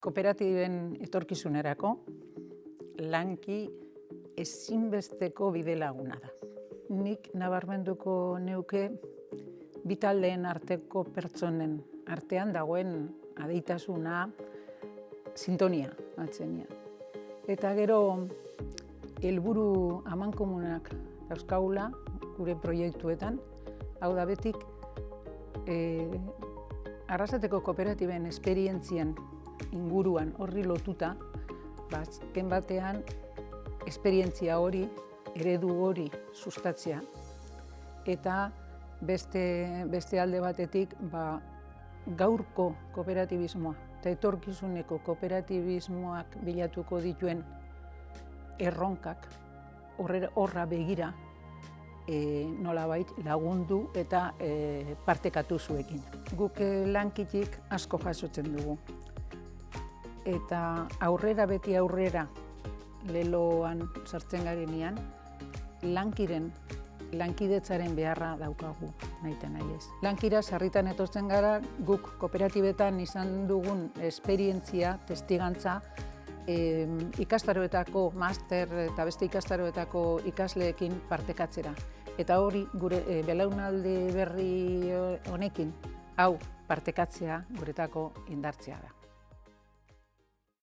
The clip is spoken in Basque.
Kooperatiben etorkizunerako lanki ezinbesteko bidelaguna da. Nik nabarmenduko neuke bi taldeen arteko pertsonen artean dagoen adeitasuna, sintonia atzenean. Eta gero helburu amankomunak dauzkagula gure proiektuetan, hau da betik Arrasateko kooperatiben esperientzien inguruan horri lotuta, azken batean esperientzia hori, eredu hori sustatzea. Eta beste alde batetik gaurko kooperatibismoa eta etorkizuneko kooperatibismoak bilatuko dituen erronkak horra begira nolabait lagundu eta partekatu zuekin. Guk lankitik asko jasotzen dugu. Eta beti aurrera leloan sartzen garenean, lankidetzaren beharra daukagu nahita nahi ez. Lankira sarritan etortzen gara, guk kooperatibetan izan dugun esperientzia, testigantza, ikastaroetako master eta beste ikastaroetako ikasleekin partekatzera. Eta hori gure belaunaldi berri honekin, hau partekatzea guretako indartzea da.